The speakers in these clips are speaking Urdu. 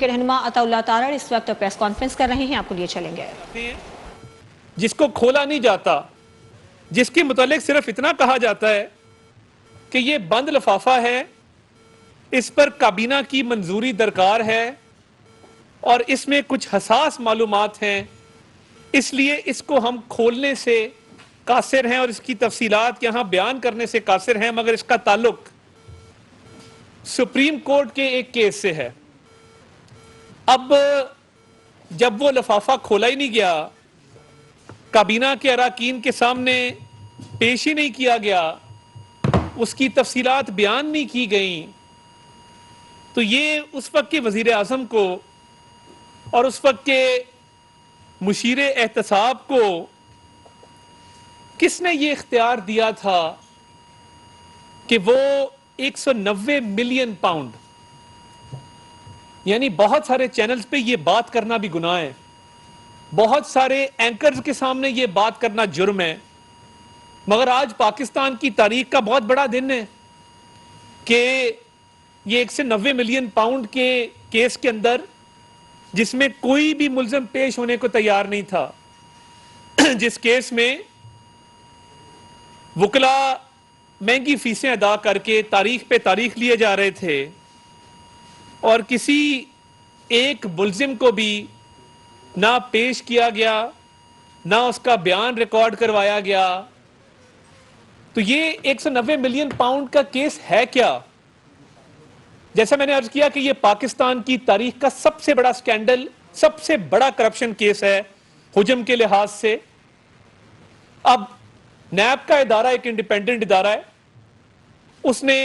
کے رہنما عطا اللہ تارڑ اس وقت پریس کانفرنس کر رہے ہیں، آپ کو لیے چلیں گے۔ جس کو کھولا نہیں جاتا، جس کے متعلق صرف اتنا کہا جاتا ہے کہ یہ بند لفافہ ہے، اس پر کابینہ کی منظوری درکار ہے اور اس میں کچھ حساس معلومات ہیں، اس لیے اس کو ہم کھولنے سے قاصر ہیں اور اس کی تفصیلات یہاں بیان کرنے سے قاصر ہیں، مگر اس کا تعلق سپریم کورٹ کے ایک کیس سے ہے۔ اب جب وہ لفافہ کھولا ہی نہیں گیا، کابینہ کے اراکین کے سامنے پیش ہی نہیں کیا گیا، اس کی تفصیلات بیان نہیں کی گئیں، تو یہ اس وقت کے وزیر اعظم کو اور اس وقت کے مشیر احتساب کو کس نے یہ اختیار دیا تھا کہ وہ 190 ملین پاؤنڈ، یعنی بہت سارے چینلز پہ یہ بات کرنا بھی گناہ ہے، بہت سارے اینکرز کے سامنے یہ بات کرنا جرم ہے، مگر آج پاکستان کی تاریخ کا بہت بڑا دن ہے کہ یہ 190 ملین پاؤنڈ کے کیس کے اندر، جس میں کوئی بھی ملزم پیش ہونے کو تیار نہیں تھا، جس کیس میں وکلاء مہنگی فیسیں ادا کر کے تاریخ پہ تاریخ لیے جا رہے تھے اور کسی ایک ملزم کو بھی نہ پیش کیا گیا، نہ اس کا بیان ریکارڈ کروایا گیا، تو یہ 190 ملین پاؤنڈ کا کیس ہے کیا؟ جیسا میں نے عرض کیا کہ یہ پاکستان کی تاریخ کا سب سے بڑا سکینڈل، سب سے بڑا کرپشن کیس ہے حجم کے لحاظ سے۔ اب نیب کا ادارہ ایک انڈیپینڈنٹ ادارہ ہے، اس نے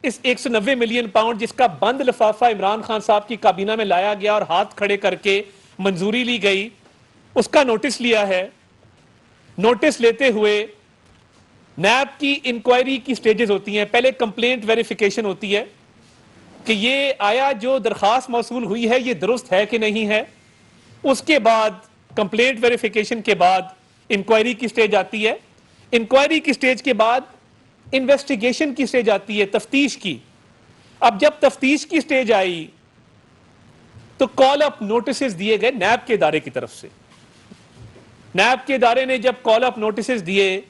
اس 190 ملین پاؤنڈ جس کا بند لفافہ عمران خان صاحب کی کابینہ میں لایا گیا اور ہاتھ کھڑے کر کے منظوری لی گئی، اس کا نوٹس لیا ہے۔ نوٹس لیتے ہوئے نیب کی انکوائری کی سٹیجز ہوتی ہیں، پہلے کمپلینٹ ویریفیکیشن ہوتی ہے کہ یہ آیا جو درخواست موصول ہوئی ہے یہ درست ہے کہ نہیں ہے، اس کے بعد کمپلینٹ ویریفیکیشن کے بعد انکوائری کی سٹیج آتی ہے، انکوائری کی سٹیج کے بعد انویسٹیگیشن کی سٹیج آتی ہے، تفتیش کی۔ اب جب تفتیش کی سٹیج آئی تو کال اپ نوٹسز دیے گئے نیب کے ادارے کی طرف سے۔ نیب کے ادارے نے جب کال اپ نوٹسز دیے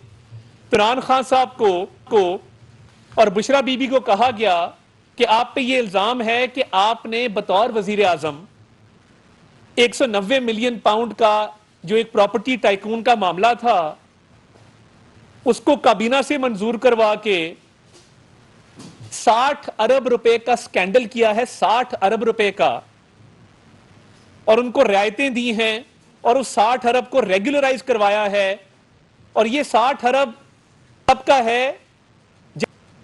تو عمران خان صاحب کو اور بشرا بی بی کو کہا گیا کہ آپ پہ یہ الزام ہے کہ آپ نے بطور وزیر اعظم 190 ملین پاؤنڈ کا جو ایک پراپرٹی ٹائکون کا معاملہ تھا اس کو کابینہ سے منظور کروا کے 60 ارب روپے کا سکینڈل کیا ہے، 60 ارب روپے کا، اور ان کو رعایتیں دی ہیں اور اس 60 ارب کو ریگولرائز کروایا ہے، اور یہ 60 ارب تب کا ہے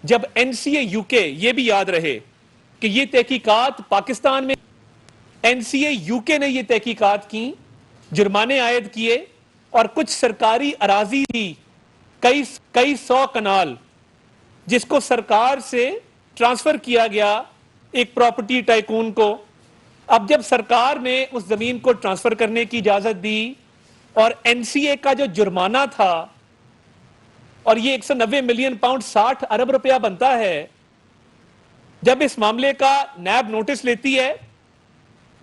جب این سی اے یو کے، یہ بھی یاد رہے کہ یہ تحقیقات پاکستان میں این سی اے یو کے نے یہ تحقیقات کی، جرمانے عائد کیے اور کچھ سرکاری اراضی تھی، کئی سو کنال، جس کو سرکار سے ٹرانسفر کیا گیا ایک پراپرٹی ٹائکون کو۔ اب جب سرکار نے اس زمین کو ٹرانسفر کرنے کی اجازت دی اور این سی اے کا جو جرمانہ تھا، اور یہ 190 ملین پاؤنڈ 60 ارب روپیہ بنتا ہے، جب اس معاملے کا نیب نوٹس لیتی ہے،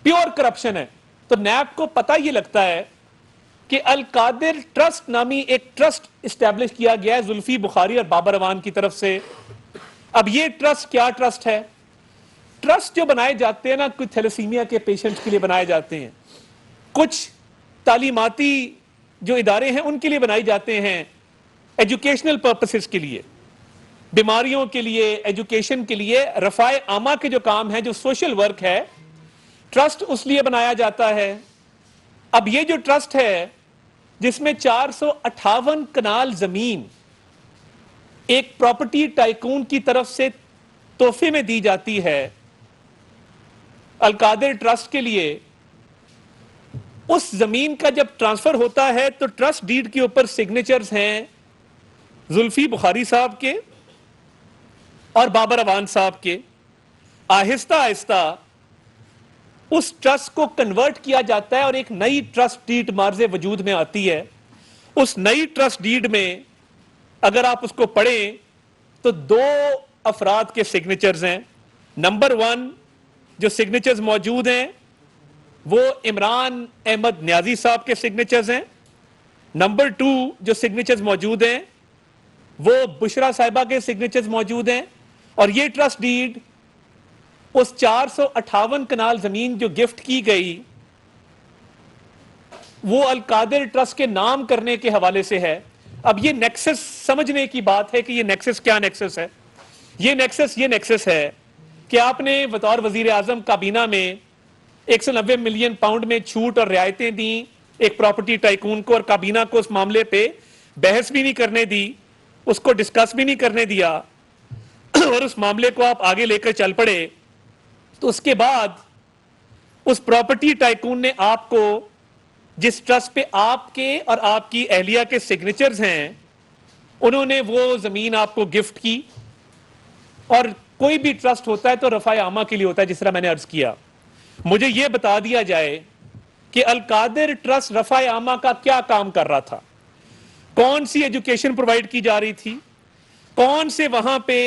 پیور کرپشن ہے، تو نیب کو پتہ یہ لگتا ہے کہ القادر ٹرسٹ نامی ایک ٹرسٹ اسٹیبلش کیا گیا ہے زلفی بخاری اور بابر اعوان کی طرف سے۔ اب یہ ٹرسٹ کیا ٹرسٹ ہے؟ ٹرسٹ جو بنائے جاتے ہیں نا، کچھ تھیلیسیمیا کے پیشنٹس کے لیے بنائے جاتے ہیں، کچھ تعلیماتی جو ادارے ہیں ان کے لیے بنائی جاتے ہیں، ایجوکیشنل پرپسز کے لیے، بیماریوں کے لیے، ایجوکیشن کے لیے، رفاع عامہ کے جو کام ہے، جو سوشل ورک ہے، ٹرسٹ اس لیے بنایا جاتا ہے۔ اب یہ جو ٹرسٹ ہے جس میں 458 کنال زمین ایک پراپرٹی ٹائکون کی طرف سے تحفے میں دی جاتی ہے القادر ٹرسٹ کے لیے، اس زمین کا جب ٹرانسفر ہوتا ہے تو ٹرسٹ ڈیڈ کے اوپر سگنیچرز ہیں زلفی بخاری صاحب کے اور بابر اعوان صاحب کے۔ آہستہ آہستہ اس ٹرسٹ کو کنورٹ کیا جاتا ہے اور ایک نئی ٹرسٹ ڈیڈ مارز وجود میں آتی ہے۔ اس نئی ٹرسٹ ڈیڈ میں اگر آپ اس کو پڑھیں تو 2 افراد کے سگنیچرز ہیں۔ نمبر 1 جو سگنیچرز موجود ہیں وہ عمران احمد نیازی صاحب کے سگنیچرز ہیں. نمبر 2 جو سگنیچرز موجود ہیں وہ بشرا صاحبہ کے سگنیچرز موجود ہیں. اور یہ ٹرسٹ ڈیڈ اس 458 کنال زمین جو گفٹ کی گئی وہ القادر ٹرسٹ کے نام کرنے کے حوالے سے ہے. اب یہ نیکسس سمجھنے کی بات ہے کہ یہ نیکسس کیا نیکسس ہے. یہ نیکسس ہے کہ آپ نے بطور وزیر اعظم کابینہ میں 190 ملین پاؤنڈ میں چھوٹ اور رعایتیں دیں ایک پراپرٹی ٹائکون کو, اور کابینہ کو اس معاملے پہ بحث بھی نہیں کرنے دی, اس کو ڈسکس بھی نہیں کرنے دیا, اور اس معاملے کو آپ آگے لے کر چل پڑے. تو اس کے بعد اس پراپرٹی ٹائکون نے آپ کو جس ٹرسٹ پہ آپ کے اور آپ کی اہلیہ کے سگنیچرز ہیں انہوں نے وہ زمین آپ کو گفٹ کی. اور کوئی بھی ٹرسٹ ہوتا ہے تو رفع عامہ کے لیے ہوتا ہے, جس طرح میں نے عرض کیا. مجھے یہ بتا دیا جائے کہ القادر ٹرسٹ رفع عامہ کا کیا کام کر رہا تھا, کون سی ایجوکیشن پرووائڈ کی جا رہی تھی, کون سے وہاں پہ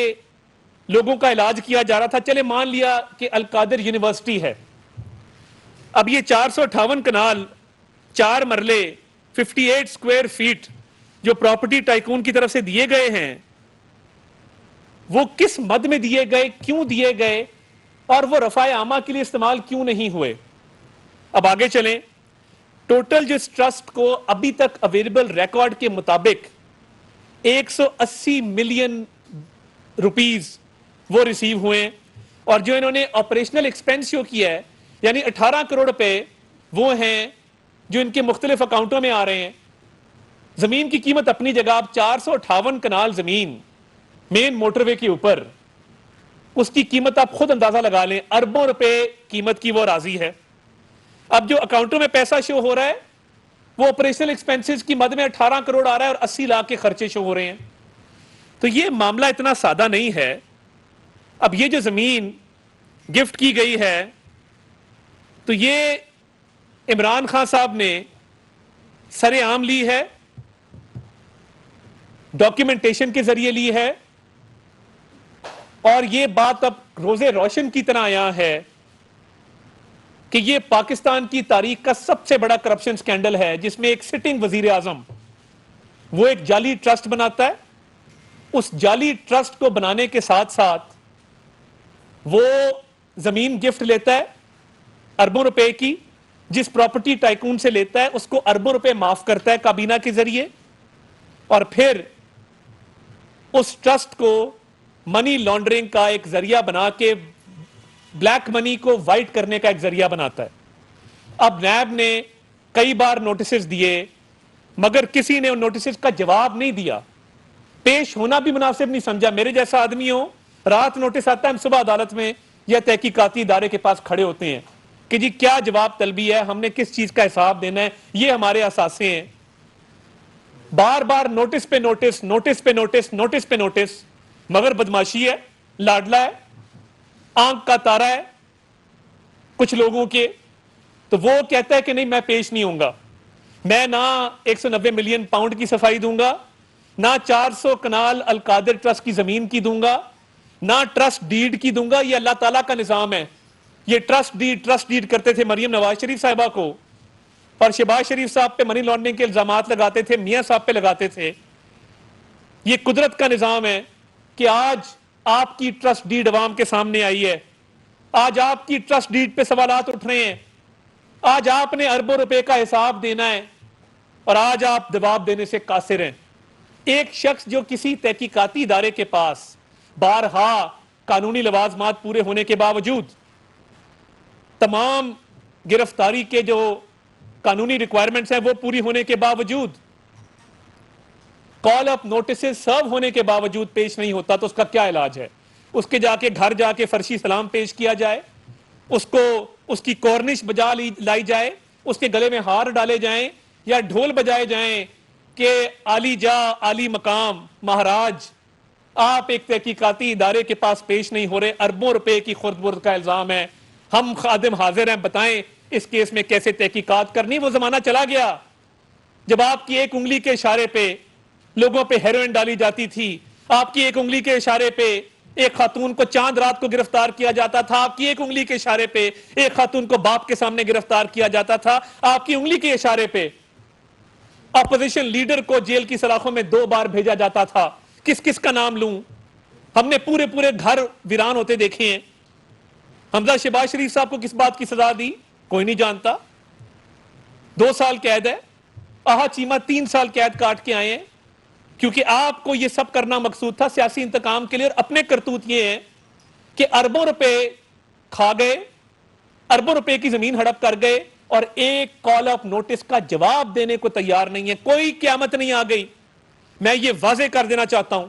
لوگوں کا علاج کیا جا رہا تھا. چلے مان لیا کہ القادر یونیورسٹی ہے. اب یہ 458 کنال 4 مرلے 58 سکوائر فیٹ جو پراپرٹی ٹائکون کی طرف سے دیے گئے ہیں وہ کس مد میں دیے گئے, کیوں دیے گئے, اور وہ رفع عامہ کے لیے استعمال کیوں نہیں ہوئے. اب آگے چلیں. ٹوٹل جو اس ٹرسٹ کو ابھی تک اویلیبل ریکارڈ کے مطابق 180 ملین روپیز وہ ریسیو ہوئے, اور جو انہوں نے آپریشنل ایکسپینس شو کیا ہے یعنی 18 کروڑ روپے وہ ہیں جو ان کے مختلف اکاؤنٹوں میں آ رہے ہیں. زمین کی قیمت اپنی جگہ, اب 458 کنال زمین مین موٹر وے کے اوپر, اس کی قیمت آپ خود اندازہ لگا لیں, اربوں روپے قیمت کی وہ راضی ہے. اب جو اکاؤنٹوں میں پیسہ شو ہو رہا ہے وہ آپریشنل ایکسپینسز کی مد میں 18 کروڑ آ رہا ہے اور 80 لاکھ کے خرچے شو ہو رہے ہیں. تو یہ معاملہ اتنا سادہ نہیں ہے. اب یہ جو زمین گفٹ کی گئی ہے تو یہ عمران خان صاحب نے سر عام لی ہے, ڈاکیومنٹیشن کے ذریعے لی ہے, اور یہ بات اب روزے روشن کی طرح آیا ہے کہ یہ پاکستان کی تاریخ کا سب سے بڑا کرپشن سکینڈل ہے, جس میں ایک سٹنگ وزیر اعظم وہ ایک جعلی ٹرسٹ بناتا ہے. اس جعلی ٹرسٹ کو بنانے کے ساتھ ساتھ وہ زمین گفٹ لیتا ہے اربوں روپے کی, جس پراپرٹی ٹائکون سے لیتا ہے اس کو اربوں روپے معاف کرتا ہے کابینہ کے ذریعے, اور پھر اس ٹرسٹ کو منی لانڈرنگ کا ایک ذریعہ بنا کے بلیک منی کو وائٹ کرنے کا ایک ذریعہ بناتا ہے. اب نیب نے کئی بار نوٹسز دیے مگر کسی نے ان نوٹسز کا جواب نہیں دیا, پیش ہونا بھی مناسب نہیں سمجھا. میرے جیسا آدمی ہو, رات نوٹس آتا ہے, ہم صبح عدالت میں یا تحقیقاتی ادارے کے پاس کھڑے ہوتے ہیں کہ جی کیا جواب طلبی ہے, ہم نے کس چیز کا حساب دینا ہے, یہ ہمارے اثاثے ہیں. بار بار نوٹس پہ نوٹس, نوٹس پہ نوٹس, نوٹس پہ نوٹس, مگر بدماشی ہے, لاڈلا ہے, آنکھ کا تارا ہے کچھ لوگوں کے. تو وہ کہتا ہے کہ نہیں میں پیش نہیں ہوں گا, میں نہ 190 ملین پاؤنڈ کی صفائی دوں گا, نہ 400 کنال القادر ٹرسٹ کی زمین کی دوں گا, نہ ٹرسٹ ڈیڈ کی دوں گا. یہ اللہ تعالیٰ کا نظام ہے. یہ ٹرسٹ ڈیڈ کرتے تھے مریم نواز شریف صاحبہ کو, اور شہباز شریف صاحب پہ منی لانڈرنگ کے الزامات لگاتے تھے, میاں صاحب پہ لگاتے تھے. یہ قدرت کا نظام ہے کہ آج آپ کی ٹرسٹ ڈیڈ عوام کے سامنے آئی ہے, آج آپ کی ٹرسٹ ڈیڈ پہ سوالات اٹھ رہے ہیں, آج آپ نے اربوں روپے کا حساب دینا ہے, اور آج آپ جواب دینے سے قاصر ہیں. ایک شخص جو کسی تحقیقاتی ادارے کے پاس بارہا قانونی لوازمات پورے ہونے کے باوجود, تمام گرفتاری کے جو قانونی ریکوائرمنٹس ہیں وہ پوری ہونے کے باوجود, کال اپ نوٹسز سرو ہونے کے باوجود پیش نہیں ہوتا, تو اس کا کیا علاج ہے؟ اس کے جا کے گھر جا کے فرشی سلام پیش کیا جائے, اس کو اس کی کورنش بجا لائی جائے, اس کے گلے میں ہار ڈالے جائیں, یا ڈھول بجائے جائیں کہ عالی جا عالی مقام مہاراج آپ ایک تحقیقاتی ادارے کے پاس پیش نہیں ہو رہے, اربوں روپے کی خرد برد کا الزام ہے, ہم خادم حاضر ہیں, بتائیں اس کیس میں کیسے تحقیقات کرنی. وہ زمانہ چلا گیا جب آپ کی ایک انگلی کے اشارے پہ لوگوں پہ ہیروئن ڈالی جاتی تھی, آپ کی ایک انگلی کے اشارے پہ ایک خاتون کو چاند رات کو گرفتار کیا جاتا تھا آپ کی ایک انگلی کے اشارے پہ، ایک خاتون کو باپ کے سامنے گرفتار کیا جاتا تھا آپ کی انگلی کے اشارے پہ، اپوزیشن لیڈر کو جیل کی سلاخوں میں 2 بار بھیجا جاتا تھا. کس کس کا نام لوں؟ ہم نے پورے گھر ویران ہوتے دیکھے ہیں. حمزہ شہباز شریف صاحب کو کس بات کی سزا دی؟ کوئی نہیں جانتا. 2 سال قید ہے. آہا چیمہ 3 سال قید کاٹ کے آئے ہیں کیونکہ آپ کو یہ سب کرنا مقصود تھا سیاسی انتقام کے لیے. اور اپنے کرتوت یہ ہیں کہ اربوں روپے کھا گئے، اربوں روپے کی زمین ہڑپ کر گئے اور ایک کال آف نوٹس کا جواب دینے کو تیار نہیں ہے. کوئی قیامت نہیں آ گئی. میں یہ واضح کر دینا چاہتا ہوں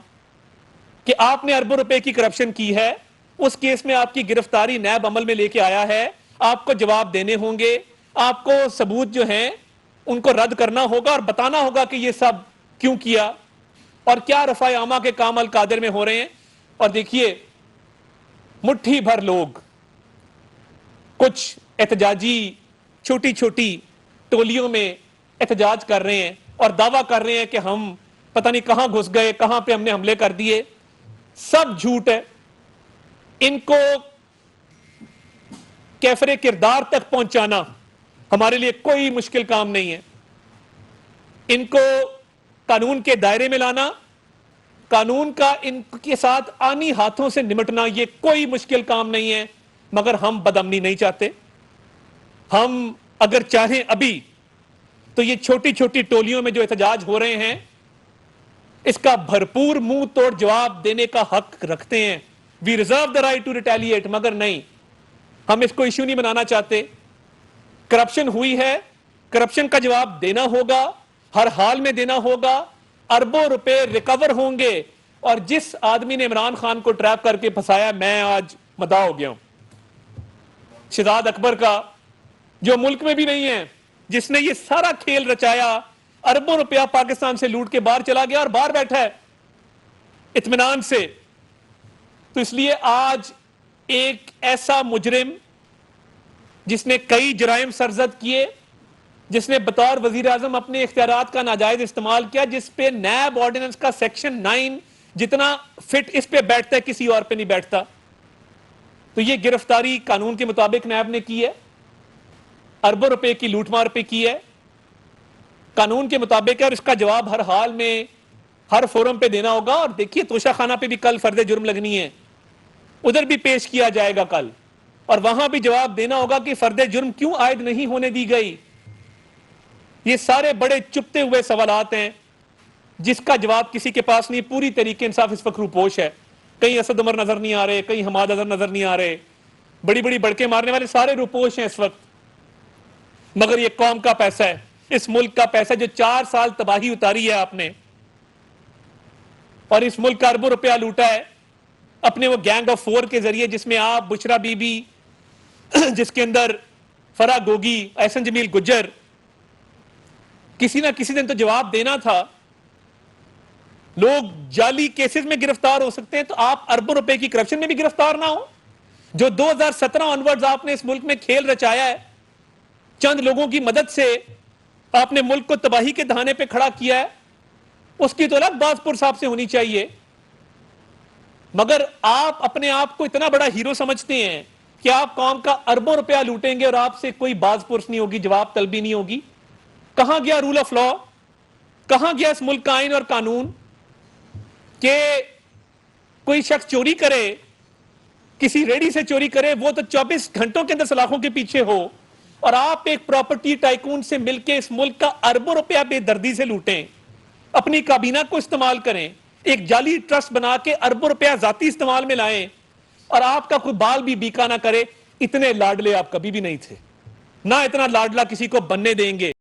کہ آپ نے اربوں روپے کی کرپشن کی ہے، اس کیس میں آپ کی گرفتاری نیب عمل میں لے کے آیا ہے، آپ کو جواب دینے ہوں گے، آپ کو ثبوت جو ہیں ان کو رد کرنا ہوگا اور بتانا ہوگا کہ یہ سب کیوں کیا اور کیا رفع عامہ کے کام القادر میں ہو رہے ہیں. اور دیکھیے مٹھی بھر لوگ کچھ احتجاجی چھوٹی چھوٹی ٹولیوں میں احتجاج کر رہے ہیں اور دعویٰ کر رہے ہیں کہ ہم پتہ نہیں کہاں گھس گئے، کہاں پہ ہم نے حملے کر دیے. سب جھوٹ ہے. ان کو کیفر کردار تک پہنچانا ہمارے لیے کوئی مشکل کام نہیں ہے. ان کو قانون کے دائرے میں لانا، قانون کا ان کے ساتھ آنی ہاتھوں سے نمٹنا یہ کوئی مشکل کام نہیں ہے. مگر ہم بدامنی نہیں چاہتے. ہم اگر چاہیں ابھی تو یہ چھوٹی چھوٹی ٹولیوں میں جو احتجاج ہو رہے ہیں اس کا بھرپور منہ توڑ جواب دینے کا حق رکھتے ہیں. We reserve the right to retaliate. مگر نہیں، ہم اس کو ایشو نہیں بنانا چاہتے. کرپشن ہوئی ہے، کرپشن کا جواب دینا ہوگا، ہر حال میں دینا ہوگا. اربوں روپے ریکور ہوں گے. اور جس آدمی نے عمران خان کو ٹریپ کر کے پھنسایا، میں آج مداح ہو گیا ہوں شہزاد اکبر کا، جو ملک میں بھی نہیں ہے، جس نے یہ سارا کھیل رچایا، اربوں روپیہ پاکستان سے لوٹ کے باہر چلا گیا اور باہر بیٹھا ہے اطمینان سے. تو اس لیے آج ایک ایسا مجرم جس نے کئی جرائم سرزد کیے، جس نے بطور وزیر اعظم اپنے اختیارات کا ناجائز استعمال کیا، جس پہ نیب آرڈیننس کا سیکشن 9 جتنا فٹ اس پہ بیٹھتا ہے کسی اور پہ نہیں بیٹھتا. تو یہ گرفتاری قانون کے مطابق نیب نے کی ہے، اربوں روپے کی لوٹ مار پہ کی ہے، قانون کے مطابق ہے اور اس کا جواب ہر حال میں ہر فورم پہ دینا ہوگا. اور دیکھیے توشہ خانہ پہ بھی کل فرد جرم لگنی ہے، ادھر بھی پیش کیا جائے گا کل، اور وہاں بھی جواب دینا ہوگا کہ فرد جرم کیوں عائد نہیں ہونے دی گئی. یہ سارے بڑے چپتے ہوئے سوالات ہیں جس کا جواب کسی کے پاس نہیں. پوری طریقے انصاف اس وقت روپوش ہے. کہیں اسد عمر نظر نہیں آ رہے، کہیں حماد اظہر نظر نہیں آ رہے، بڑی بڑی بڑکے مارنے والے سارے روپوش ہیں اس وقت. مگر یہ قوم کا پیسہ ہے، اس ملک کا پیسہ جو 4 سال تباہی اتاری ہے آپ نے، اور اس ملک کا اربوں روپیہ لوٹا ہے اپنے وہ گینگ آف 4 کے ذریعے، جس میں آپ، بشرا بی بی، جس کے اندر فرا گوگی، احسن جمیل گجر. کسی نہ کسی دن تو جواب دینا تھا. لوگ جعلی کیسز میں گرفتار ہو سکتے ہیں تو آپ اربوں روپے کی کرپشن میں بھی گرفتار نہ ہو. جو 2017 آنورڈز آپ نے اس ملک میں کھیل رچایا ہے، چند لوگوں کی مدد سے آپ نے ملک کو تباہی کے دہانے پہ کھڑا کیا ہے، اس کی تو الگ باز پور صاحب سے ہونی چاہیے. مگر آپ اپنے آپ کو اتنا بڑا ہیرو سمجھتے ہیں کہ آپ قوم کا اربوں روپیہ لوٹیں گے اور آپ سے کوئی باز پرس نہیں ہوگی، جواب طلبی نہیں ہوگی. کہاں گیا رول آف لا؟ کہاں گیا اس ملک کا آئین اور قانون؟ کہ کوئی شخص چوری کرے، کسی ریڑی سے چوری کرے، وہ تو 24 گھنٹوں کے اندر سلاخوں کے پیچھے ہو، اور آپ ایک پراپرٹی ٹائکون سے مل کے اس ملک کا اربوں روپیہ بے دردی سے لوٹیں، اپنی کابینہ کو استعمال کریں، ایک جعلی ٹرسٹ بنا کے اربوں روپیہ ذاتی استعمال میں لائیں، اور آپ کا کوئی بال بھی بیکا نہ کرے. اتنے لاڈلے آپ کبھی بھی نہیں تھے، نہ اتنا لاڈلا کسی کو بننے دیں گے.